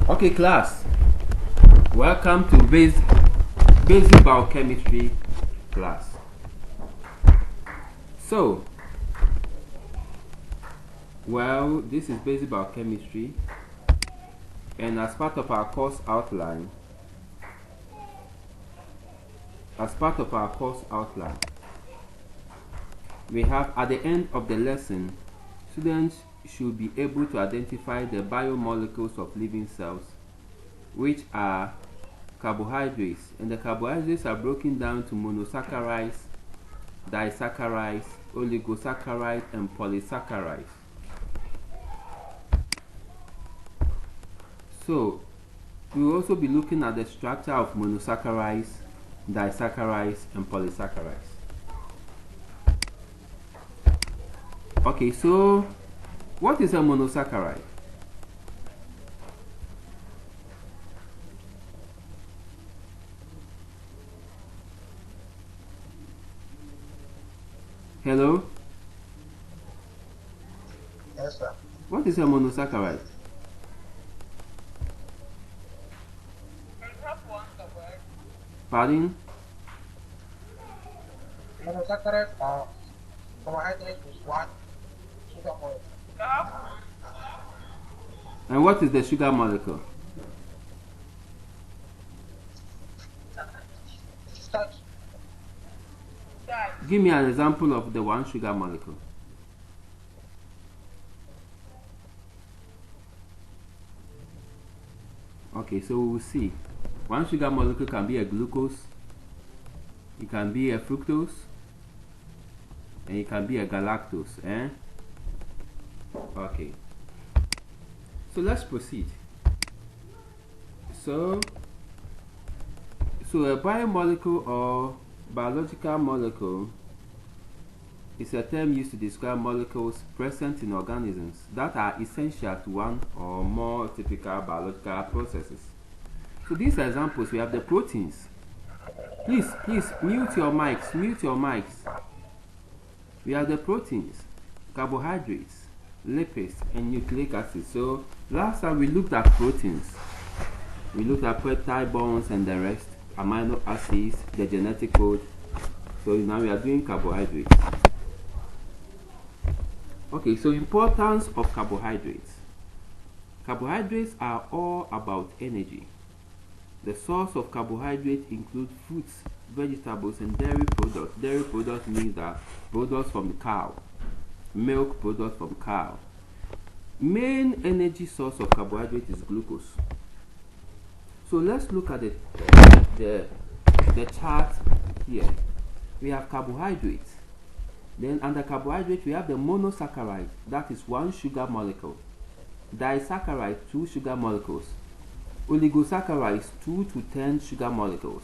Okay, class. Welcome to basic biochemistry class. So, this is basic biochemistry, and as part of our course outline, we have at the end of the lesson, students should be able to identify the biomolecules of living cells, which are carbohydrates, and the carbohydrates are broken down to monosaccharides, disaccharides, oligosaccharides, and polysaccharides. So, we will also be looking at the structure of monosaccharides, disaccharides, and polysaccharides. Okay, so what is a monosaccharide? Hello? Yes, sir. What is a monosaccharide? Pardon? Monosaccharides are carbohydrates with one sugar molecule. And what is the sugar molecule? Starch. Give me an example of the one sugar molecule. Okay, so we will see. One sugar molecule can be a glucose, it can be a fructose, and it can be a galactose. Okay. So let's proceed. So a biomolecule or biological molecule is a term used to describe molecules present in organisms that are essential to one or more typical biological processes. So these examples, we have the proteins. Please, mute your mics. We have the proteins, carbohydrates, lipids, and nucleic acids. So last time we looked at proteins. We looked at peptide bonds and the rest, amino acids, the genetic code. So now we are doing carbohydrates. Okay, so importance of carbohydrates. Carbohydrates are all about energy. The source of carbohydrates include fruits, vegetables, and dairy products. Dairy products means that products from the cow, milk products from cow. Main energy source of carbohydrate is glucose. So let's look at the chart here. We have carbohydrates. Then under carbohydrate we have the monosaccharide, that is one sugar molecule. Disaccharide, 2 sugar molecules. Oligosaccharides, 2 to 10 sugar molecules.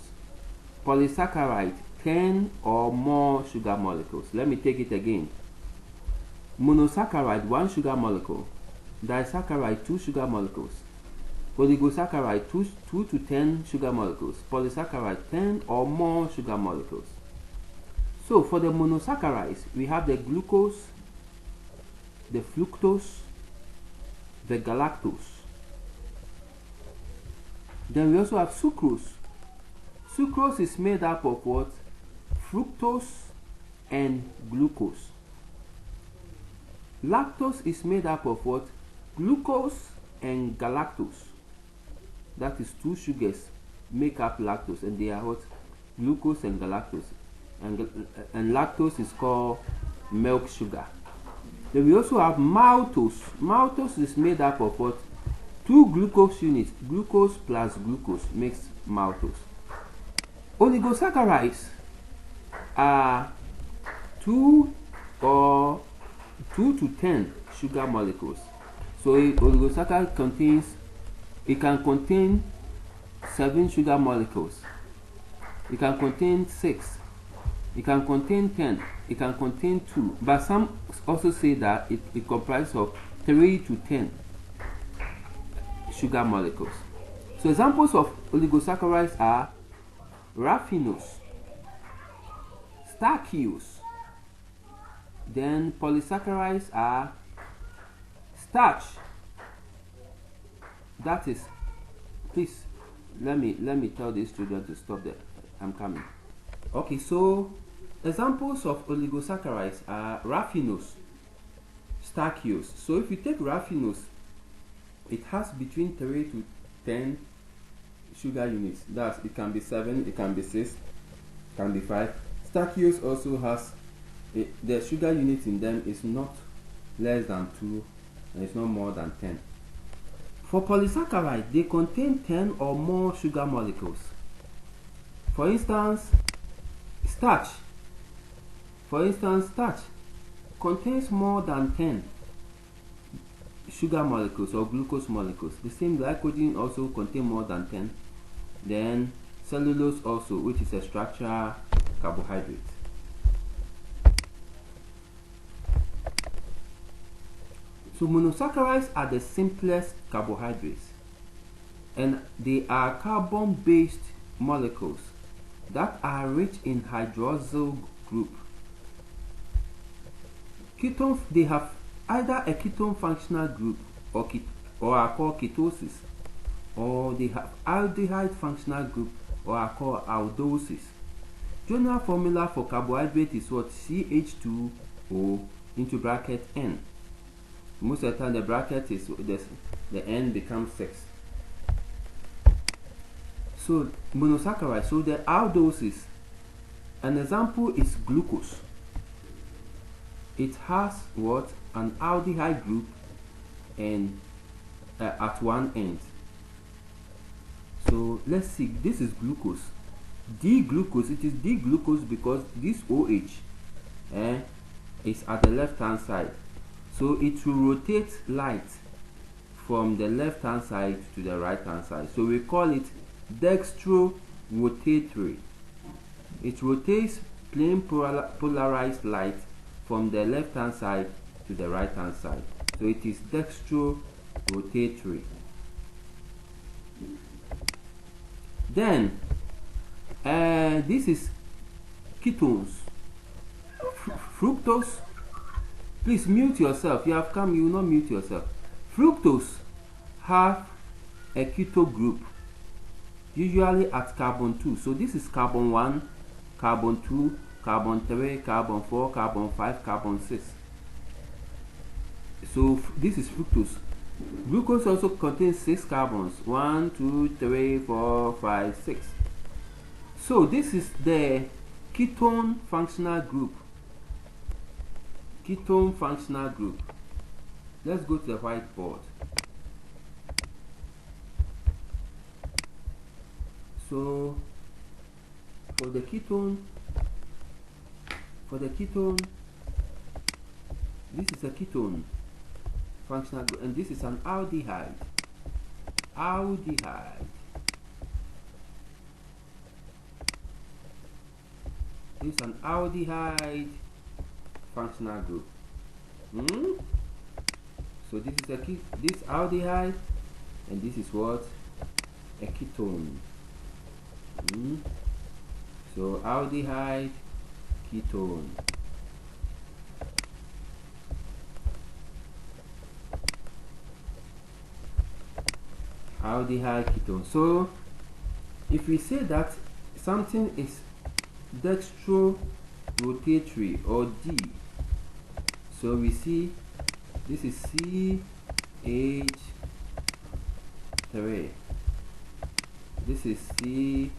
Polysaccharide, 10 or more sugar molecules. Let me take it again. Monosaccharide, 1 sugar molecule. Disaccharide, 2 sugar molecules. Oligosaccharide, 2 to 10 sugar molecules. Polysaccharide, 10 or more sugar molecules. So for the monosaccharides, we have the glucose, the fructose, the galactose. Then we also have sucrose. Sucrose is made up of what? Fructose and glucose. Lactose is made up of what? Glucose and galactose. That is 2 sugars make up lactose, and they are what? Glucose and galactose. And lactose is called milk sugar. Then we also have maltose. Maltose is made up of what? 2 glucose units. Glucose plus glucose makes maltose. Oligosaccharides are 2 to 10 sugar molecules. So oligosaccharide can contain 7 sugar molecules. It can contain 6. It can contain 10. It can contain 2. But some also say that it comprises of 3 to 10 sugar molecules. So examples of oligosaccharides are raffinose, stachyose. Then polysaccharides are starch, that is Please, let me tell this student to stop there. I'm coming. Okay, so examples of oligosaccharides are raffinose, stachyose. So if you take raffinose, it has between 3 to 10 sugar units. That's, it can be 7, it can be 6, it can be 5. Stachyose also has the sugar unit in them is not less than 2 and it's not more than 10. For polysaccharides, they contain 10 or more sugar molecules. For instance, starch contains more than 10 sugar molecules or glucose molecules. The same glycogen also contains more than 10. Then cellulose also, which is a structural carbohydrate. So monosaccharides are the simplest carbohydrates, and they are carbon-based molecules that are rich in hydroxyl group. Ketones, they have either a ketone functional group or are called ketosis, or they have aldehyde functional group or are called aldoses. General formula for carbohydrate is what? CH2O into bracket N. Most of the time the bracket is the N becomes 6. So monosaccharides, so the aldoses, an example is glucose. It has what? An aldehyde group and at one end. So let's see, this is glucose. D-glucose, it is D-glucose because this OH is at the left hand side. So it will rotate light from the left hand side to the right hand side. So we call it dextro-rotatory. It rotates plain polarized light from the left hand side to the right hand side. So it is dextro-rotatory. Then this is ketones. Fructose. Please mute yourself. You have come, you will not mute yourself. Fructose have a keto group, usually at carbon 2. So this is carbon 1, carbon 2, carbon 3, carbon 4, carbon 5, carbon 6. So this is fructose. Glucose also contains 6 carbons. 1, 2, 3, 4, 5, 6. So this is the ketone functional group. Ketone functional group. Let's go to the whiteboard. So for the ketone, this is a ketone functional group, and this is an aldehyde. This is an aldehyde functional group. So this is this aldehyde, and this is what? A ketone. So aldehyde, ketone. Aldehyde, ketone. So if we say that something is dextro-rotatory or D, so we see this is CH3. This is CH3.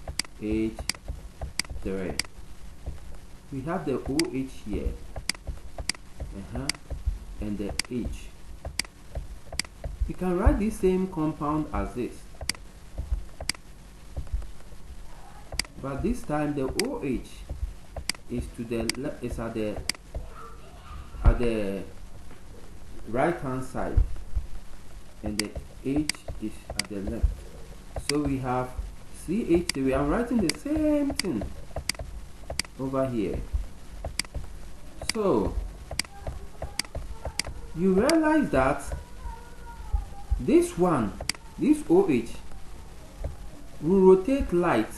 We have the OH here, and the H. We can write this same compound as this, but this time the OH is to the left, is at the right hand side, and the H is at the left. So we have CH3. I'm writing the same thing over here. So you realize that this one, this OH, will rotate light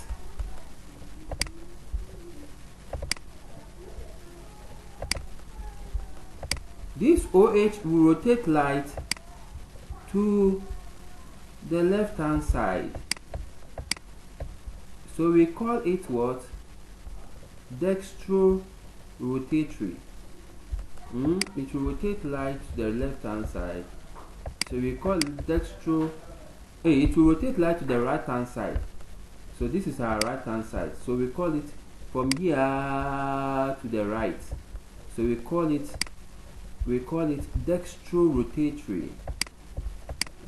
this OH will rotate light to the left hand side. So we call it what? Dextrorotatory. It will rotate light to the left hand side. So we call it it will rotate light to the right hand side. So this is our right hand side. So we call it from here to the right. So we call it dextrorotatory.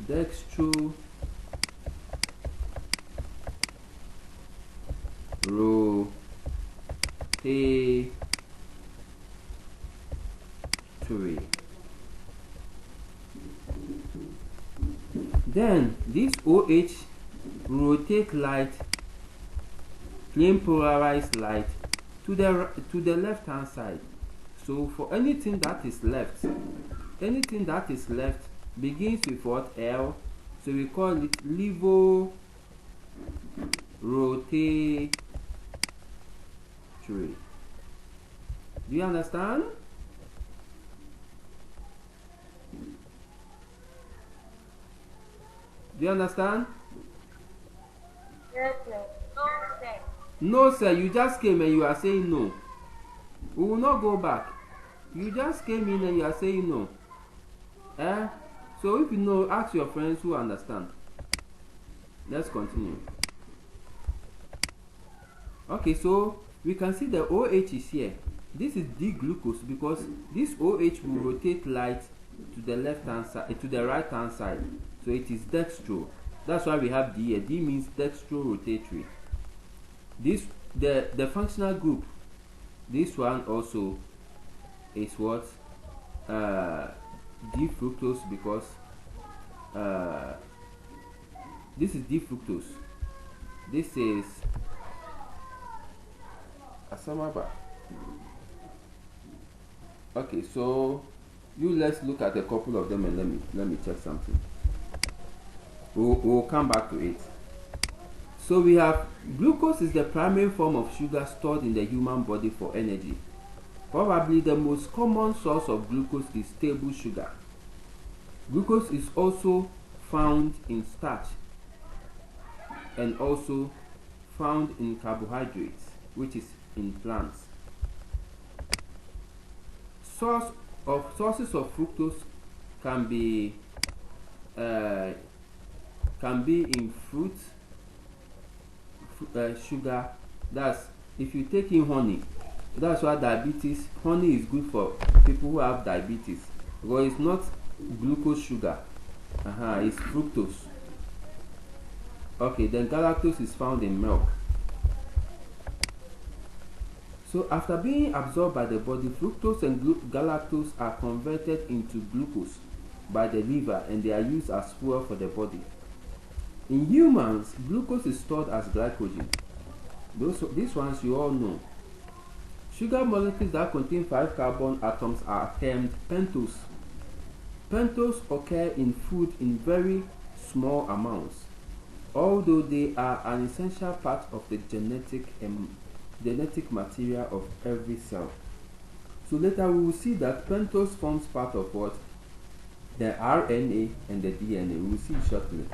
Dextrorotatory. Then this OH rotate light, plane polarized light to the left hand side. So for anything that is left begins with what? L. So we call it levorotatory. Do you understand? Do you understand? Yes, sir. No, sir. No, sir. You just came and you are saying no. We will not go back. You just came in and you are saying no. So if you know, ask your friends who understand. Let's continue. Okay, so we can see the OH is here. This is D-glucose because this OH will rotate light to the left hand side, to the right hand side. So it is dextro. That's why we have D here. D means dextrorotatory. The functional group. This one also is what? D-fructose because this is D-fructose. This is asamaba. Okay, so let's look at a couple of them and let me check something. We'll come back to it. So we have glucose is the primary form of sugar stored in the human body for energy. Probably the most common source of glucose is table sugar. Glucose is also found in starch and also found in carbohydrates, which is in plants. Sources of fructose can be in fruit sugar. That's if you take in honey. That's why honey is good for people who have diabetes because it's not glucose sugar. It's fructose. Okay, then galactose is found in milk. So after being absorbed by the body, fructose and galactose are converted into glucose by the liver and they are used as fuel for the body. In humans, glucose is stored as glycogen. These ones you all know. Sugar molecules that contain 5 carbon atoms are termed pentose. Pentose occur in food in very small amounts, although they are an essential part of the genetic material of every cell. So later we will see that pentose forms part of what? The RNA and the DNA. We will see shortly.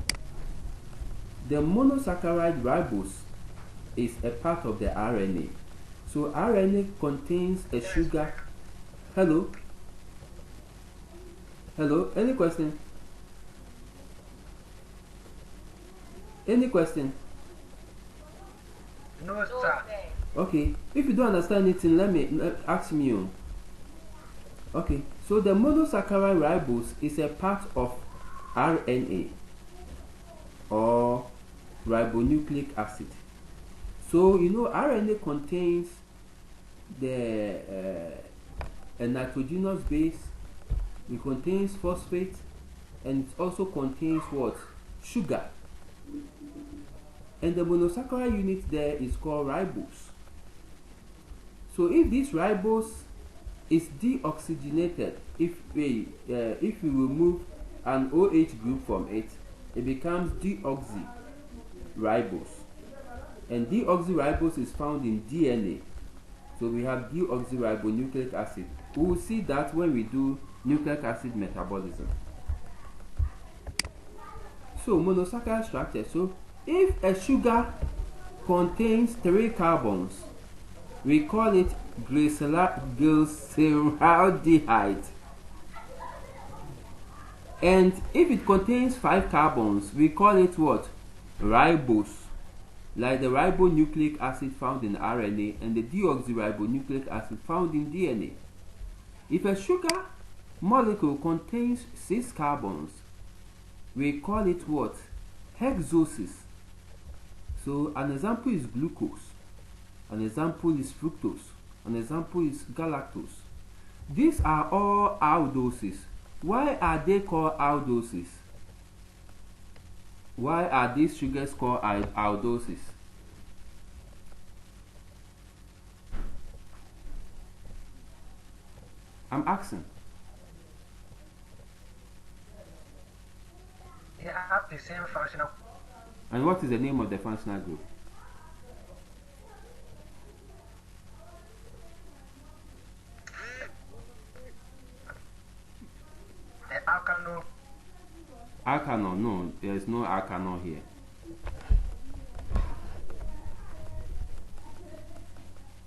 The monosaccharide ribose is a part of the RNA. So RNA contains a sugar. Hello? Any question? Any question? No, sir. Okay. If you don't understand anything, ask me. Okay. So the monosaccharide ribose is a part of RNA or ribonucleic acid. So you know RNA contains a nitrogenous base, it contains phosphate, and it also contains what? Sugar. And the monosaccharide unit there is called ribose. So if this ribose is deoxygenated, if we remove an OH group from it, it becomes deoxyribose. And deoxyribose is found in DNA. So we have deoxyribonucleic acid. We will see that when we do nucleic acid metabolism. So monosaccharide structure. So if a sugar contains 3 carbons, we call it glyceraldehyde. And if it contains 5 carbons, we call it what? Ribose. Like the ribonucleic acid found in RNA and the deoxyribonucleic acid found in DNA. If a sugar molecule contains 6 carbons, we call it what? Hexoses. So an example is glucose, an example is fructose, an example is galactose. These are all aldoses. Why are they called aldoses? Why are these sugars called aldoses? I'm asking. They have the same functional. And what is the name of the functional group? The alkanol. Alkanol, no, there is no alkanol here.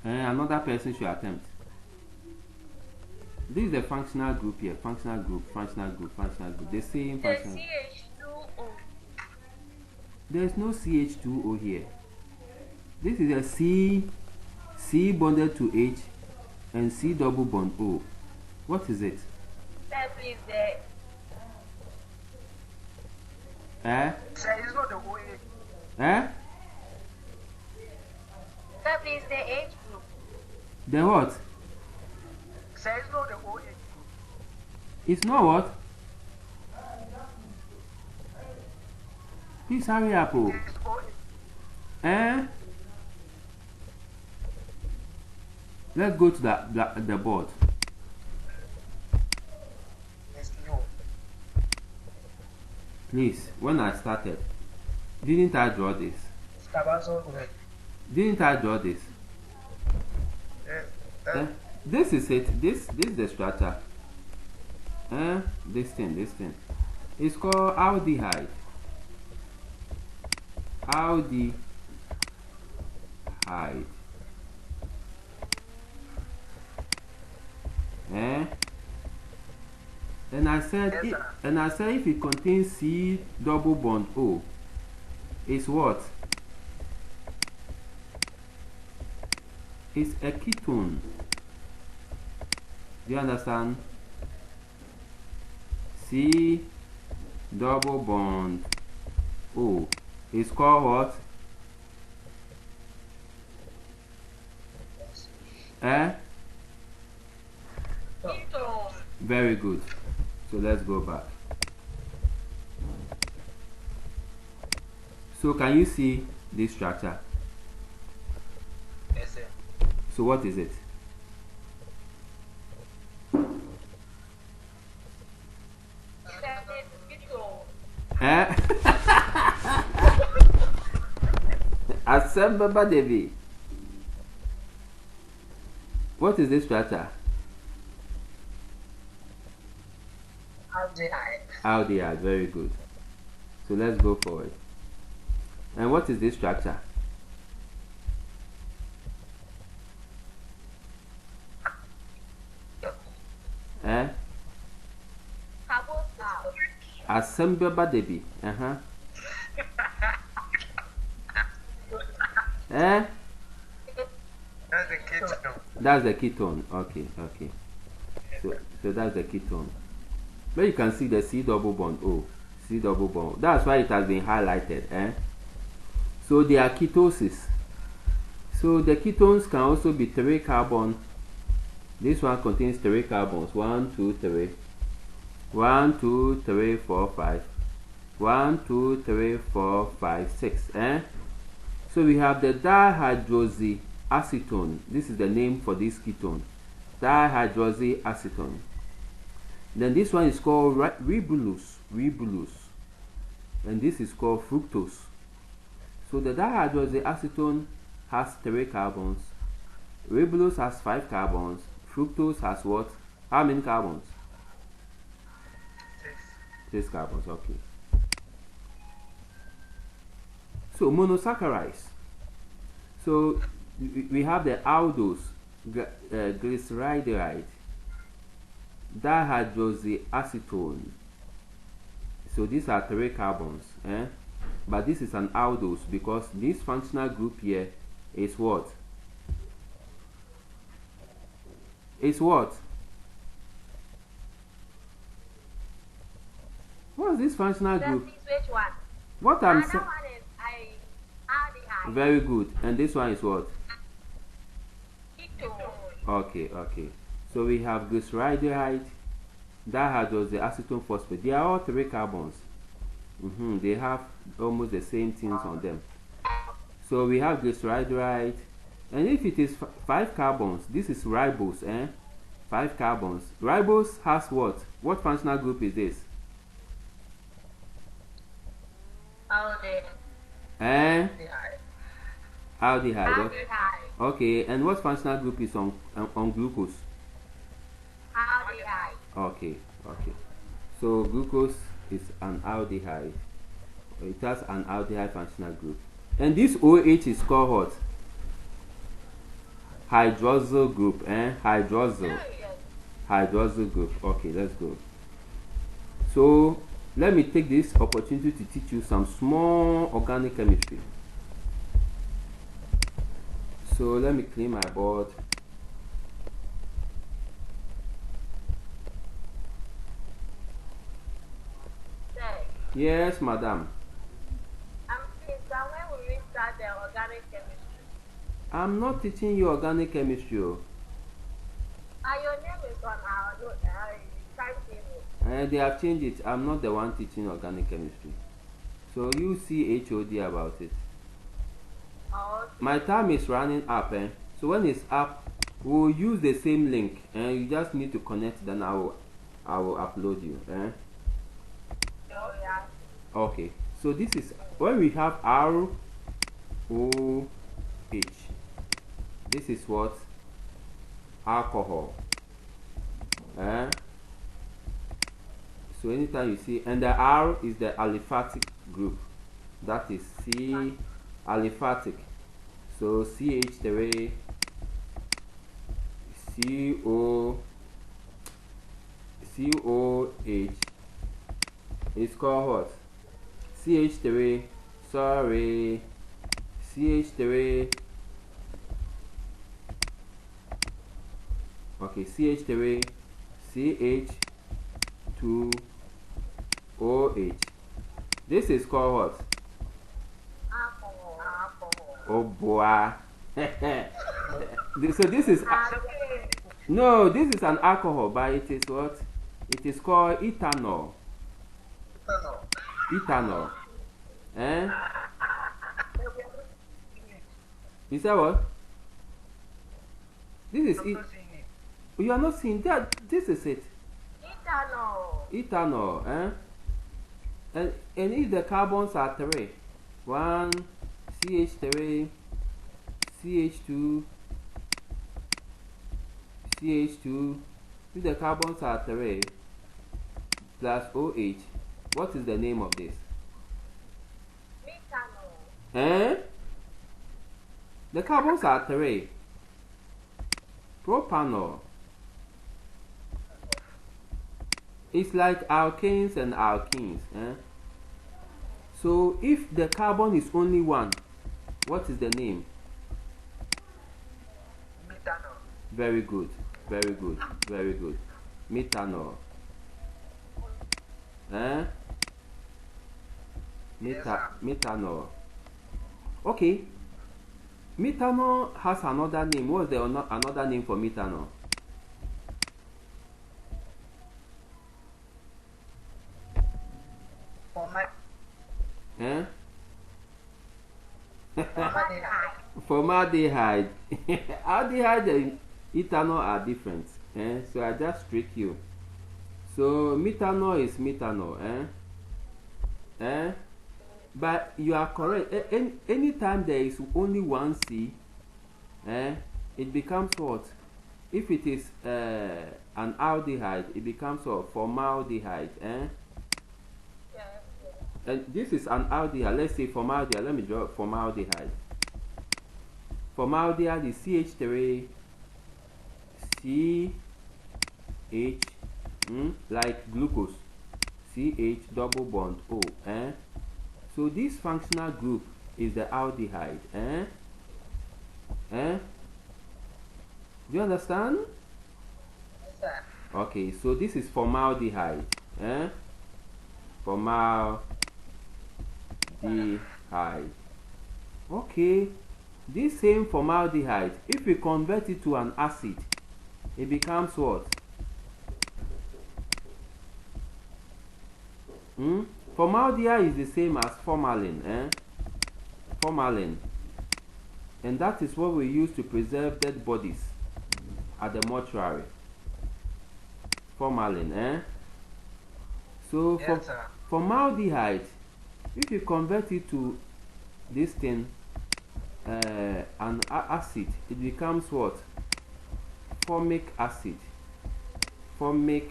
Another person should attempt. This is the functional group here. Functional group, functional group, functional group. The same functional. The CH2O. There is no CH2O here. This is a C bonded to H and C double bond O. What is it? That is the Say it's not the OA. that is the H group. The what? Say it's not the OA. It's not what? Please hurry up. Oh. It's OA. Let's go to the board. It's no. Please, when I started, didn't I draw this? It's Tabasco. Didn't I draw this? Yes. This is it. This is the structure. This thing. It's called aldehyde. Aldehyde. And I said, Yes, if it contains C double bond O, it's what? It's a ketone. Do you understand? C double bond O. It's called what? Ketone. Very good. So let's go back. So can you see this structure? Yes, sir. So what is it? That is ketone. Asembaba Devi. What is this structure? Aldehyde. Aldehyde, very good. So let's go forward. And what is this structure? Carbohydrates. Asembaba Devi. That's the ketone. That's the ketone. Okay. So that's the ketone. But you can see the C double bond O. C double bond. That's why it has been highlighted. So they are ketoses. So the ketones can also be 3 carbon. This one contains 3 carbons. 1, 2, 3. 1, 2, 3, 4, 5. 1, 2, 3, 4, 5, 6. So we have the dihydroxyacetone. This is the name for this ketone. Dihydroxyacetone. Then this one is called ribulose. And this is called fructose. So the dihydroxyacetone has 3 carbons. Ribulose has 5 carbons. Fructose has what? How many carbons? 6 carbons, okay. So monosaccharides. So we have the aldose, glyceride, dihydroxyacetone. So these are 3 carbons, but this is an aldose because this functional group here is what? Is what? What is this functional That group? is which one? What I'm Another saying. one is aldehyde. Very good. And this one is what? Ketone. Okay, okay. So we have glyceride, dihydroxyacetone phosphate. They are all 3 carbons. They have almost the same things on them. So we have glyceride, and if it is 5 carbons, this is ribose, 5 carbons. Ribose has what? What functional group is this? Aldehyde. Aldehyde. Aldehyde. Okay, and what functional group is on glucose? Aldehyde. Okay, okay. So glucose is an aldehyde. It has an aldehyde functional group. And this OH is called what? Hydroxyl group, Hydroxyl. Hydroxyl group. Okay, let's go. So let me take this opportunity to teach you some small organic chemistry. So let me clean my board. Yes, madam. When will we start the organic chemistry? I'm not teaching you organic chemistry. Your name is on our timetable. They have changed it. I'm not the one teaching organic chemistry. So you see HOD about it. Okay. My time is running up. So when it's up, we'll use the same link. And you just need to connect, then I will upload you. Oh, yeah. Okay. So this is when we have ROH. This is what? Alcohol. So anytime you see, and the R is the aliphatic group. That is C aliphatic. So CH3 COH is called what? CH3, sorry, CH3, okay, CH3, CH2OH. This is called what? Alcohol. Oh boy. So this is, no, this is an alcohol, but it is what? It is called ethanol. Ethanol. You said what? This is it. You are not seeing that. This is it. Ethanol. And if the carbons are 3, 1 CH3, CH2, CH2. If the carbons are 3 plus OH, what is the name of this? Methanol. The carbons are 3. Propanol. It's like alkanes and alkenes. So if the carbon is only 1, what is the name? Methanol. Very good. Very good. Very good. Methanol. Methanol. Okay. Methanol has another name. What's the another name for methanol? Formaldehyde. Aldehyde and ethanol are different. So I just trick you. So methanol is methanol. But you are correct. Anytime there is only one C, it becomes what? If it is an aldehyde, it becomes what? Formaldehyde. And this is an aldehyde. Let's say formaldehyde. Let me draw formaldehyde. Formaldehyde is CH3, CH, like glucose, CH double bond O. So this functional group is the aldehyde. Do you understand? Yes, sir. Okay, so this is formaldehyde. Formaldehyde. Okay, this same formaldehyde, if we convert it to an acid, it becomes what? Formaldehyde is the same as formalin. Formalin. And that is what we use to preserve dead bodies at the mortuary. Formalin. So Yes, sir. formaldehyde, if you convert it to this thing, an acid, it becomes what? Formic acid. Formic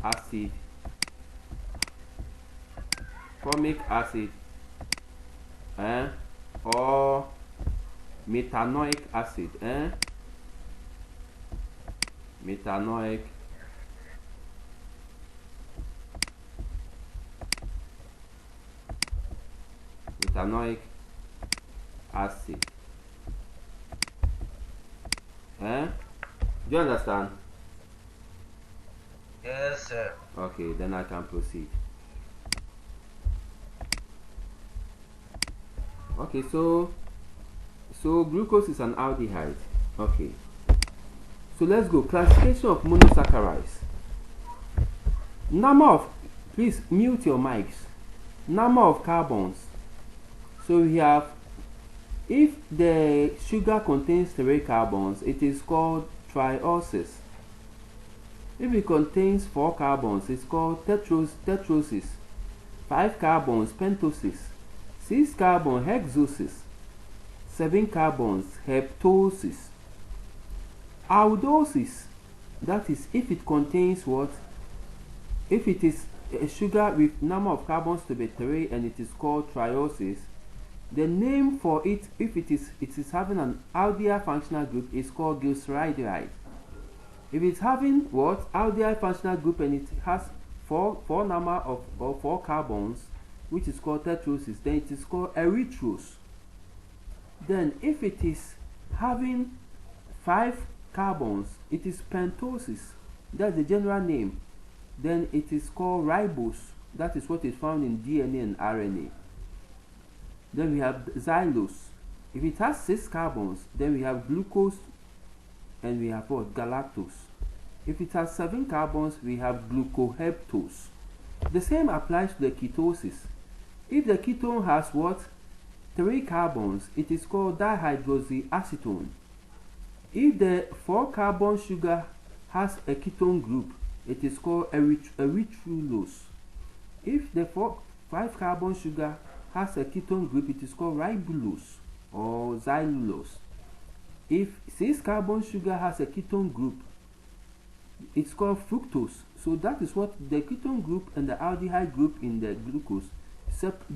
acid. Formic acid. Or methanoic acid. Methanoic acid. Do you understand? Yes, sir. Okay, then I can proceed. Okay, so glucose is an aldehyde. Okay, so let's go. Classification of monosaccharides. Number of, please mute your mics. Number of carbons. So we have, if the sugar contains 3 carbons, it is called trioses. If it contains 4 carbons, it's called tetroses. 5 carbons, pentoses. 6 carbons, hexoses. 7 carbons, heptoses. Aldoses, that is if it contains what? If it is a sugar with number of carbons to be 3 and it is called trioses, the name for it, if it is having an aldehyde functional group, is called glyceride. If it's having what? Aldehyde functional group and it has 4 number of 4 carbons, which is called tetroses, then it is called erythrose. Then if it is having 5 carbons, it is pentoses. That's the general name. Then it is called ribose. That is what is found in DNA and RNA. Then we have xylose. If it has 6 carbons, then we have glucose and we have what? Galactose. If it has 7 carbons, we have glucoheptose. The same applies to the ketosis. If the ketone has what? 3 carbons, it is called dihydroxyacetone. If the 4 carbon sugar has a ketone group, it is called erythrulose. If the 5 carbon sugar has a ketone group, it is called ribulose or xylulose. If 6 carbon sugar has a ketone group, it's called fructose. So that is what the ketone group and the aldehyde group in the glucose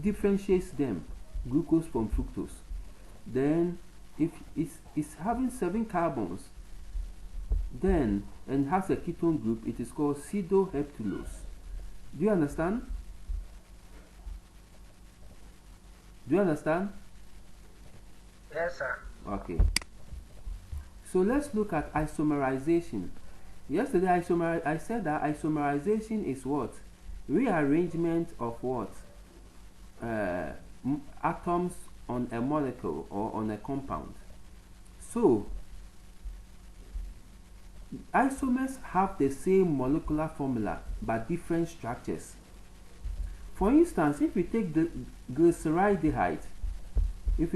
differentiates them, glucose from fructose. Then if it's having 7 carbons, then and has a ketone group, it is called pseudoheptulose. Do you understand? Do you understand? Yes, sir. Okay. So let's look at isomerization. Yesterday I said that isomerization is what? Rearrangement of what? Atoms on a molecule or on a compound. So isomers have the same molecular formula but different structures. For instance, if we take the glycerildehyde, this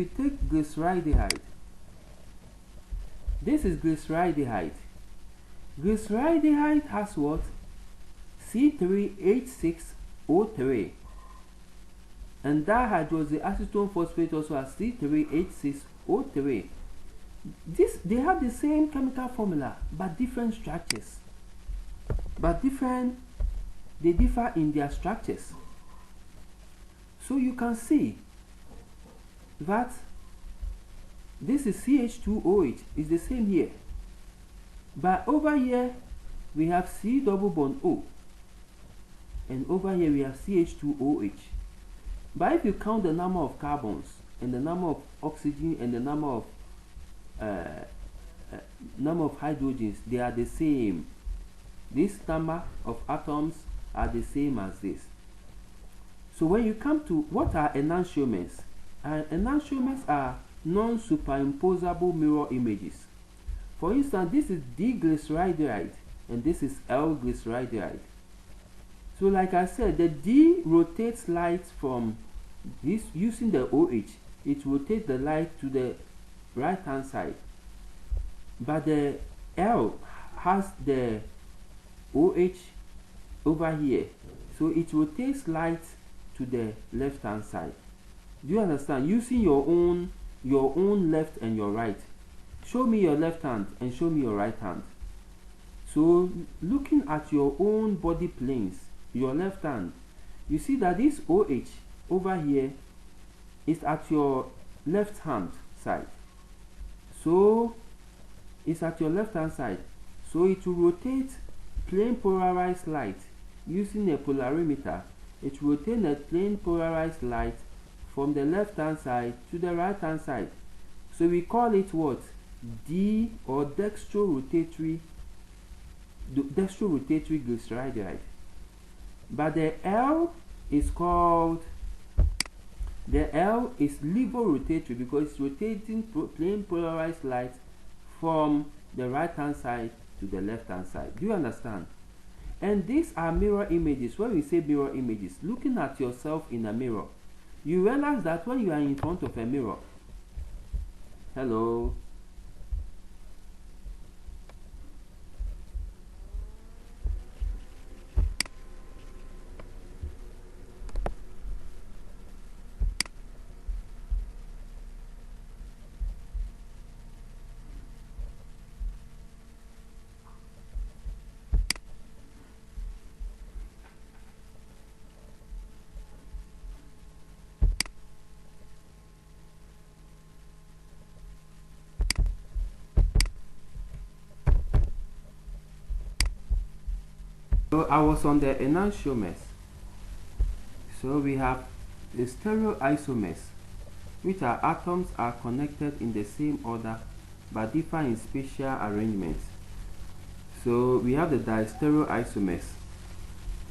is glycerildehyde. Glycerildehyde has what? C3H6O3. And dihydroxyacetone phosphate also has C3H6O3. They have the same chemical formula but different structures. They differ in their structures. So you can see that This is CH2OH. It's the same here. But over here, we have C double bond O. And over here, we have CH2OH. But if you count the number of carbons and the number of oxygen and the number of hydrogens, they are the same. This number of atoms are the same as this. So when you come to what are enantiomers? Enantiomers are non-superimposable mirror images. For instance, this is D-glyceraldehyde and this is L-glyceraldehyde. So like I said, the D rotates light from this using the OH. It rotates the light to the right hand side. But the L has the OH over here. So it rotates light to the left hand side. Do you understand? Using your own left and your right. Show me your left hand and show me your right hand. So looking at your own body planes, your left hand, you see that this OH over here is at your left hand side. So it's at your left hand side. So it will rotate plane polarized light using a polarimeter. It will rotate a plane polarized light from the left hand side to the right hand side. So we call it what? D or dextrorotatory glyceraldehyde. But the L is levorotatory because it's rotating plane polarized light from the right hand side to the left hand side. Do you understand? And these are mirror images. When we say mirror images, looking at yourself in a mirror, you realize that when you are in front of a mirror, hello, so I was on the enantiomers. So we have the stereoisomers, which are atoms are connected in the same order but differ in spatial arrangements. So we have the distereoisomers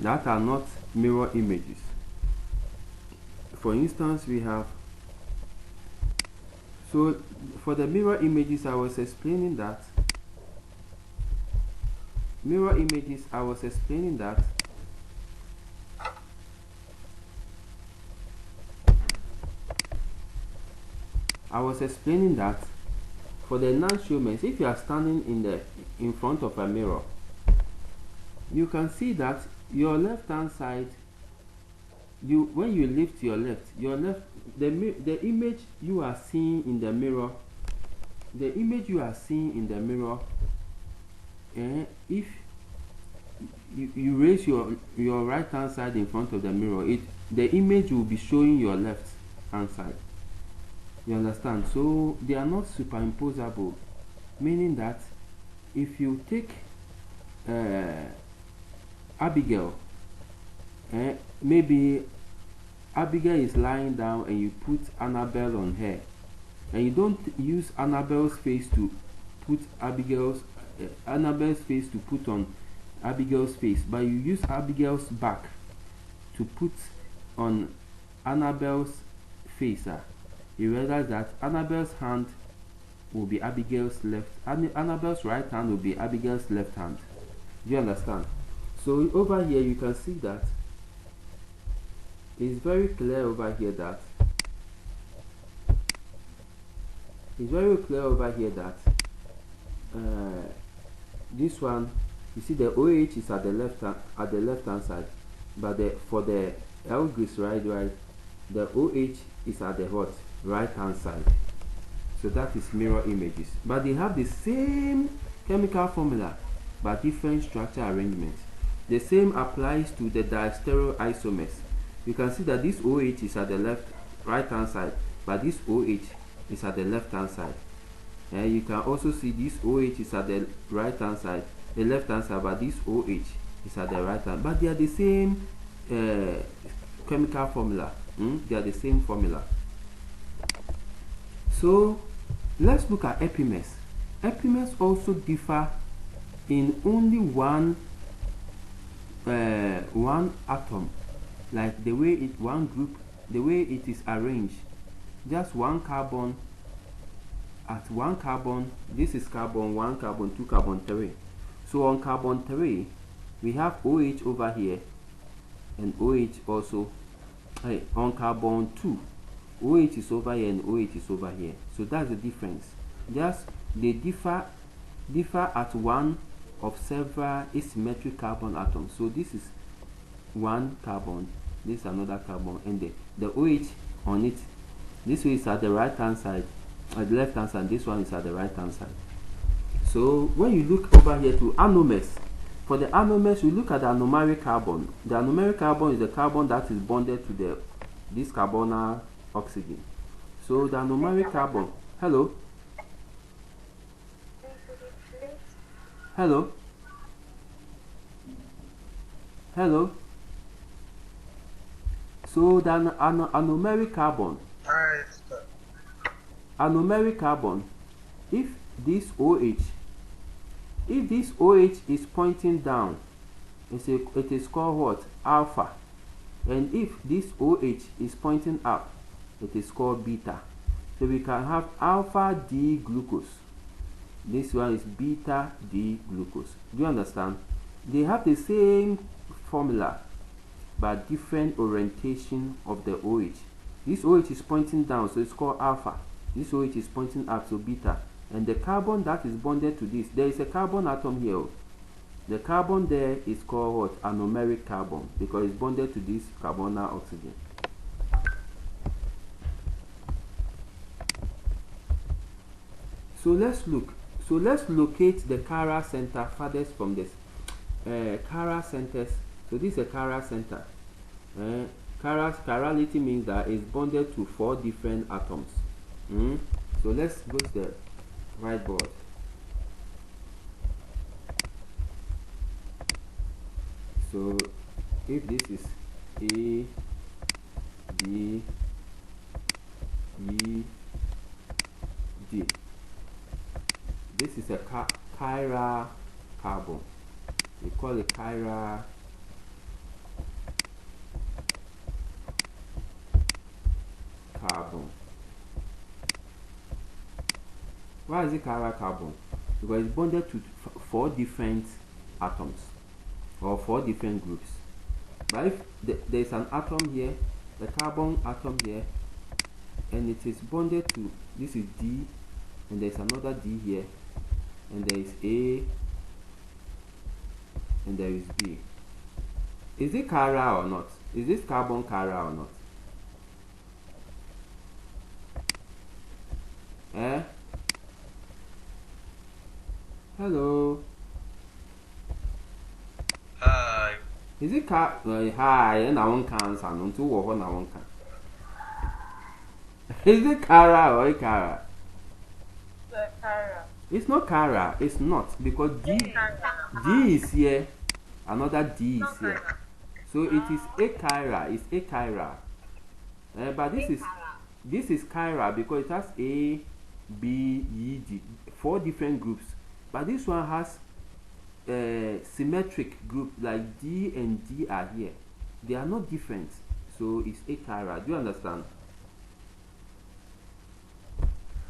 that are not mirror images. For instance, we have, so for the mirror images, I was explaining that for the enantiomers, if you are standing in front of a mirror, you can see that your left hand side, when you lift your left, the image you are seeing in the mirror, if you raise your right hand side in front of the mirror, the image will be showing your left hand side. You understand? So they are not superimposable, meaning that if you take Abigail, maybe Abigail is lying down and you put Annabelle on her, and you don't use Annabelle's face to put on Abigail's face, but you use Abigail's back to put on Annabelle's face. You realize that Annabelle's hand will be Abigail's left, Annabelle's right hand will be Abigail's left hand. Do you understand? So over here you can see that it's very clear over here that this one, you see the OH is at the left hand side, but for the L-glyceraldehyde, the OH is at the what? Right hand side. So that is mirror images, but they have the same chemical formula but different structure arrangements. The same applies to the distereoisomers. You can see that this OH is at the right hand side, but this OH is at the left hand side. And you can also see this OH is at the right hand side, the left hand side, but this OH is at the right hand. But they are the same chemical formula. They are the same formula. So let's look at epimers. Epimers also differ in only one atom, like the way one group, the way it is arranged. Just one carbon. At one carbon, this is carbon 1, carbon 2, carbon 3. So on carbon 3, we have OH over here, and OH also. On carbon 2, OH is over here and OH is over here. So that's the difference. Just they differ at one of several asymmetric carbon atoms. So this is one carbon, this is another carbon, and the OH on it, this way is at the right hand side, at the left hand side, this one is at the right hand side. So when you look over here to anomers, for the anomers, we look at the anomeric carbon. The anomeric carbon is the carbon that is bonded to this carbonyl oxygen. So the anomeric carbon, hello? Hello? Hello? So the anomeric carbon, anomeric carbon, if this OH is pointing down, it is called what? Alpha. And if this OH is pointing up, it is called beta. So we can have alpha D glucose. This one is beta D glucose. Do you understand? They have the same formula, but different orientation of the OH. This OH is pointing down, so it's called alpha. This OH is pointing up, so beta. And the carbon that is bonded to this, there is a carbon atom here. The carbon there is called what? Anomeric carbon, because it's bonded to this carbonyl oxygen. So let's look. So let's locate the chiral center farthest from this. Chiral centers. So this is a chiral center. Chirality means that it's bonded to 4 different atoms. So let's go to the whiteboard. So if this is A, B, E, G, this is a chiral carbon. We call it chiral carbon. Why is it chiral carbon? Because it's bonded to 4 different atoms, or 4 different groups. But if there is an atom here, the carbon atom here, and it is bonded to, this is D, and there is another D here, and there is A, and there is B. Is it chiral or not? Is this carbon chiral or not? Hello. Hi. Is it hi? And I won't answer. No, two or I won't. Is it chiral or chiral? It's not chiral. It's not, because D is here. Another D is here. So it is achiral. It's achiral. But this is chiral because it has A, B, E, D, 4 different groups. But this one has a symmetric group, like D and D are here. They are not different. So it's achiral. Do you understand?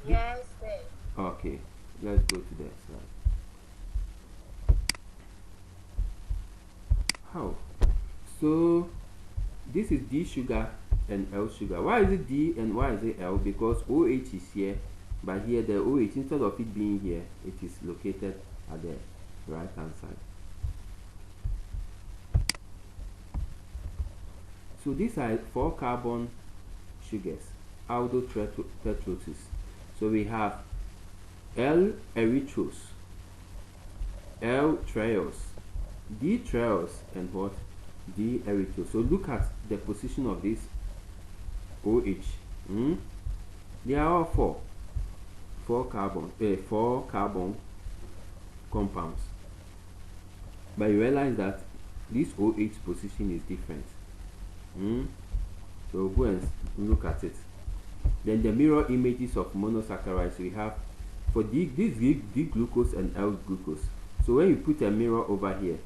Yes, sir. Okay. Let's go to the slide. How? So this is D sugar and L sugar. Why is it D and why is it L? Because OH is here, but here the OH, instead of it being here, it is located at the right hand side. So these are 4 carbon sugars, aldotetrosis. So we have L-erythrose, L-triose, D-triose, and what? D-erythrose. So look at the position of this OH. They are all four carbon compounds. But you realize that this OH position is different. So go and look at it. Then the mirror images of monosaccharides we have for this D glucose and L glucose. So when you put a mirror over here,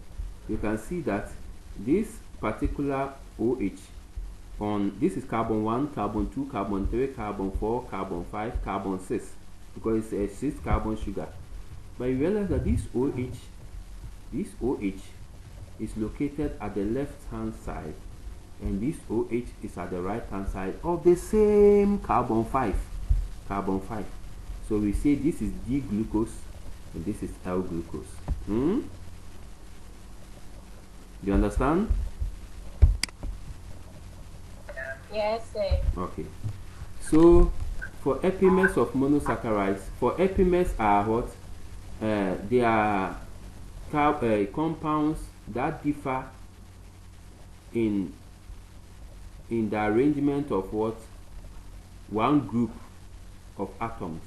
you can see that this particular OH on this is carbon 1, carbon 2, carbon 3, carbon 4, carbon 5, carbon 6, because it's a 6 carbon sugar. But you realize that this OH is located at the left hand side, and this OH is at the right hand side of the same carbon 5. So we say this is D glucose and this is L glucose. Do you understand? Yes, sir. Okay. So for epimers of monosaccharides, for epimers are what? They are compounds that differ in the arrangement of what? One group of atoms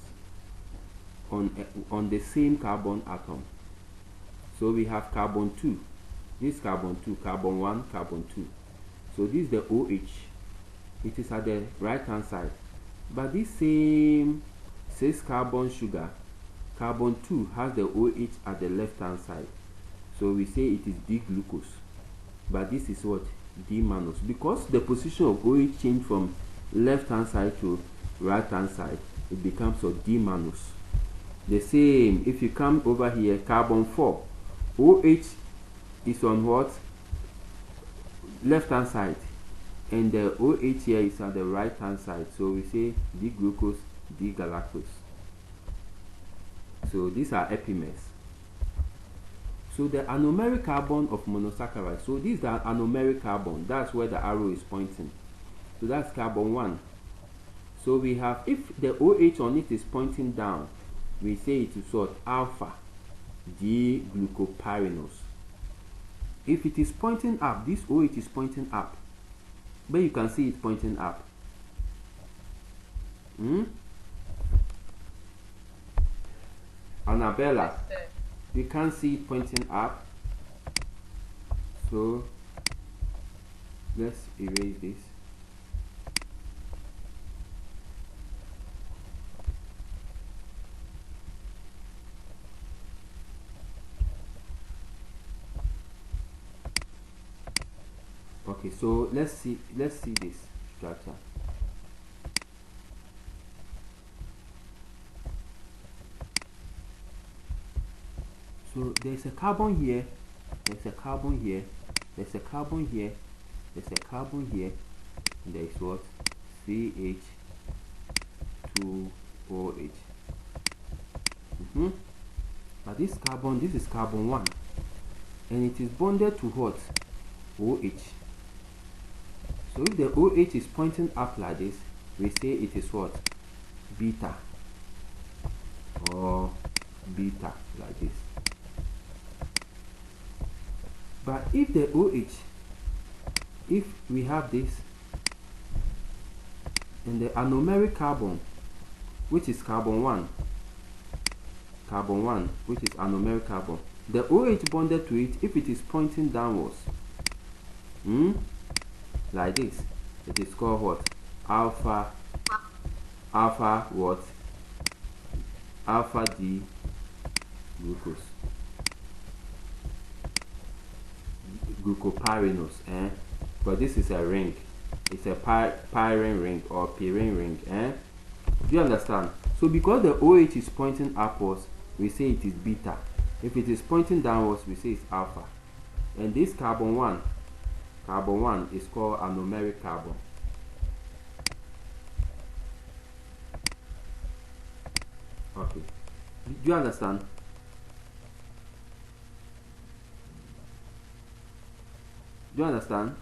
on the same carbon atom. So we have carbon 2. This carbon 2, carbon 1, carbon 2. So this is the OH. It is at the right hand side. But this same 6 carbon sugar, carbon 2 has the OH at the left hand side. So we say it is D glucose. But this is what? D mannose. Because the position of OH changed from left hand side to right hand side, it becomes a D mannose. The same, if you come over here, carbon 4, OH is on what? Left hand side. And the OH here is on the right hand side. So we say D glucose, D galactose. So these are epimers. So the anomeric carbon of monosaccharides. So this is the anomeric carbon. That's where the arrow is pointing. So that's carbon 1. So we have, if the OH on it is pointing down, we say it is what? Alpha D glucopyranose. If it is pointing up, this OH is pointing up. But you can see it pointing up. Annabella, Yes, sir. you can't see it pointing up. So let's erase this. Okay, so let's see this structure. So there's a carbon here, there's a carbon here, there's a carbon here, there's a carbon here, and there is what? CH2OH. But this is carbon 1, and it is bonded to what? OH. So if the OH is pointing up like this, we say it is what? Beta, or beta like this. But if the OH, if we have this, and the anomeric carbon, which is carbon 1, which is anomeric carbon, the OH bonded to it, if it is pointing downwards, like this, it is called what? Alpha what? Alpha D glucose. Glucopyranose, but this is a ring. It's a pyrene ring or pyrene ring, Do you understand? So because the OH is pointing upwards, we say it is beta. If it is pointing downwards, we say it's alpha. And this carbon 1 is called anomeric carbon. Okay. Do you understand? Do you understand?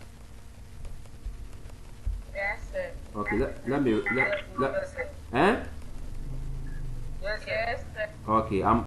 Yes, sir. Okay, let me Yes, sir. eh? Yes, sir. Yes, sir. Okay,